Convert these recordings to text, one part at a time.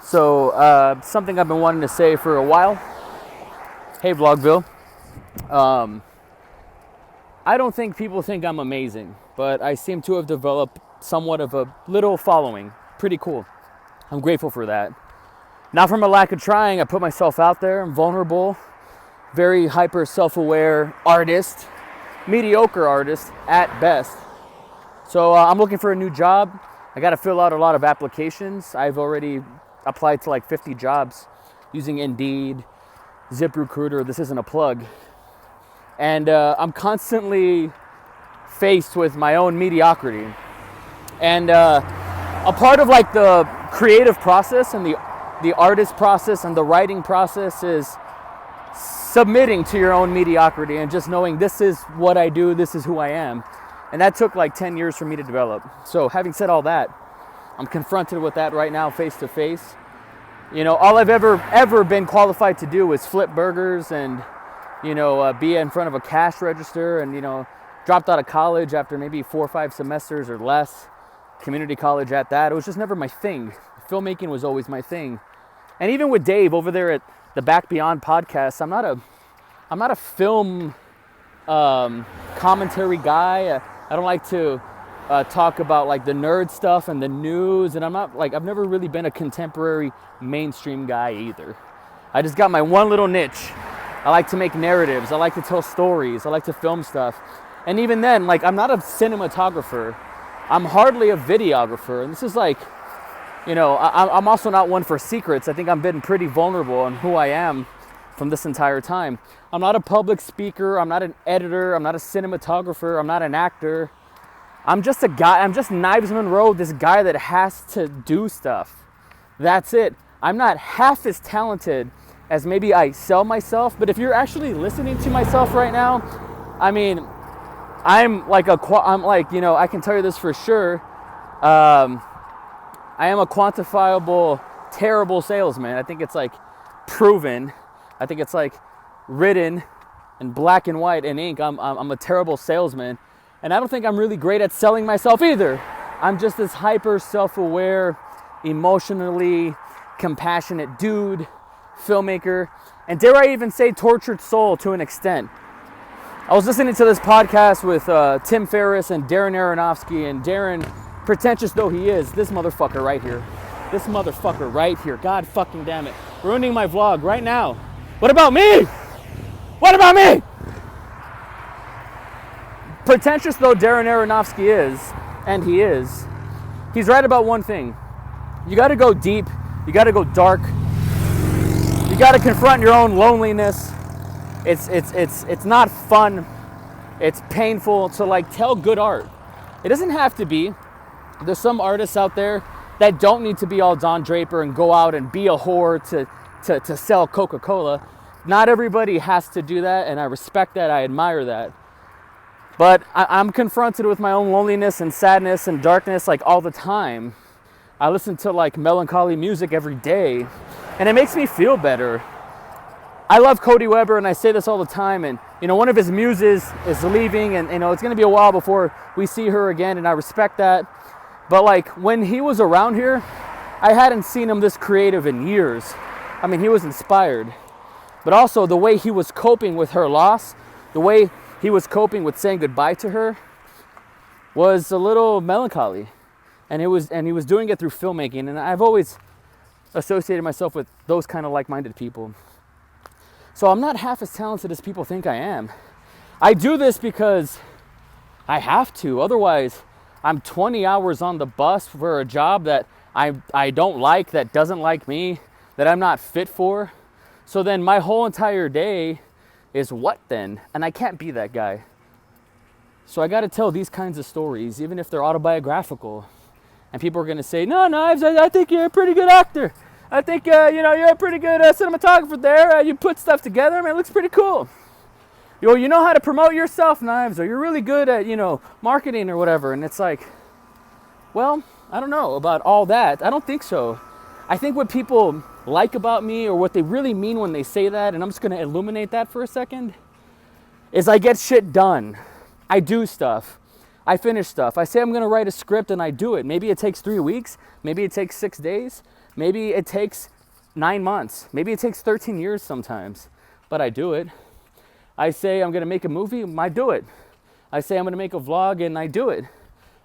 So something I've been wanting to say for a while. Hey, Vlogville. I don't think people think I'm amazing, but I seem to have developed somewhat of a little following. Pretty cool. I'm grateful for that. Not from a lack of trying. I put myself out there. I'm vulnerable, very hyper self-aware artist, mediocre artist at best. So I'm looking for a new job. I got to fill out a lot of applications. I've already applied to like 50 jobs using Indeed, ZipRecruiter. This isn't a plug. And I'm constantly faced with my own mediocrity. And a part of like the creative process and the artist process and the writing process is submitting to your own mediocrity and just knowing this is what I do, this is who I am. And that took like 10 years for me to develop. So having said all that, I'm confronted with that right now face to face. You know, all I've ever been qualified to do is flip burgers and, you know, be in front of a cash register and, you know, dropped out of college after maybe 4 or 5 semesters or less, community college at that. It was just never my thing. Filmmaking was always my thing. And even with Dave over there at the Back Beyond podcast, I'm not a film commentary guy. I don't like to talk about like the nerd stuff and the news, and I've never really been a contemporary mainstream guy either. I just got my one little niche. I like to make narratives. I like to tell stories. I like to film stuff. And even then, like, I'm not a cinematographer. I'm hardly a videographer. And this is like, you know, I'm also not one for secrets. I think I've been pretty vulnerable on who I am from this entire time. I'm not a public speaker. I'm not an editor. I'm not a cinematographer. I'm not an actor. I'm just a guy. I'm just Knives Monroe, this guy that has to do stuff. That's it. I'm not half as talented as maybe I sell myself. But if you're actually listening to myself right now, I mean, I'm like, you know, I can tell you this for sure. I am a quantifiable, terrible salesman. I think it's like proven. I think it's like written in black and white in ink. I'm a terrible salesman. And I don't think I'm really great at selling myself either. I'm just this hyper self-aware, emotionally compassionate dude, filmmaker, and dare I even say tortured soul to an extent. I was listening to this podcast with Tim Ferriss and Darren Aronofsky, and Darren, pretentious though he is, this motherfucker right here, God fucking damn it, ruining my vlog right now. What about me? What about me? Pretentious though Darren Aronofsky is, and he is, he's right about one thing. You gotta go deep, you gotta go dark, you gotta confront your own loneliness. It's not fun, it's painful to like tell good art. It doesn't have to be. There's some artists out there that don't need to be all Don Draper and go out and be a whore to sell Coca-Cola. Not everybody has to do that, and I respect that, I admire that. But I'm confronted with my own loneliness and sadness and darkness like all the time. I listen to like melancholy music every day, and it makes me feel better. I love Cody Weber, and I say this all the time, and you know, one of his muses is leaving, and you know, it's gonna be a while before we see her again, and I respect that. But like when he was around here, I hadn't seen him this creative in years. I mean, he was inspired, but also the way he was coping with her loss, the way he was coping with saying goodbye to her was a little melancholy. And he was doing it through filmmaking. And I've always associated myself with those kind of like-minded people. So I'm not half as talented as people think I am. I do this because I have to. Otherwise, I'm 20 hours on the bus for a job that I don't like, that doesn't like me, that I'm not fit for. So then my whole entire day is what then? And I can't be that guy. So I got to tell these kinds of stories, even if they're autobiographical. And people are going to say, no, Knives, I think you're a pretty good actor. I think, you know, you're a pretty good cinematographer there. You put stuff together. I mean, it looks pretty cool. You know how to promote yourself, Knives, or you're really good at, you know, marketing or whatever. And it's like, well, I don't know about all that. I don't think so. I think what people like about me, or what they really mean when they say that, and I'm just going to illuminate that for a second, is I get shit done. I do stuff. I finish stuff. I say I'm gonna write a script and I do it. Maybe it takes 3 weeks. Maybe it takes 6 days. Maybe it takes 9 months. Maybe it takes 13 years sometimes, but I do it. I say I'm gonna make a movie, I do it. I say I'm gonna make a vlog and I do it.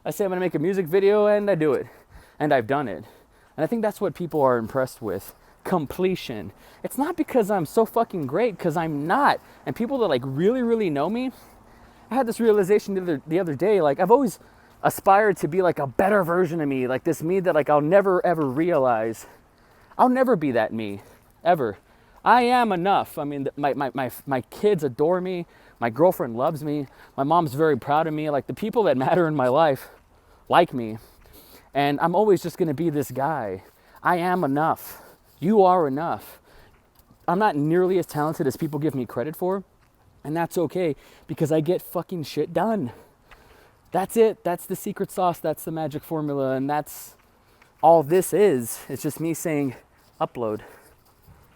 I say I'm gonna make a music video and I do it. And I've done it. And I think that's what people are impressed with. Completion. It's not because I'm so fucking great, because I'm not. And people that like really know me, I had this realization the other day, like I've always aspired to be like a better version of me, like this me that like I'll never ever realize. I'll never be that me, ever. I am enough. I mean, my kids adore me. My girlfriend loves me. My mom's very proud of me. Like the people that matter in my life like me. And I'm always just gonna be this guy. I am enough. You are enough. I'm not nearly as talented as people give me credit for, and that's okay, because I get fucking shit done. That's it. That's the secret sauce. That's the magic formula, and that's all this is. It's just me saying, upload.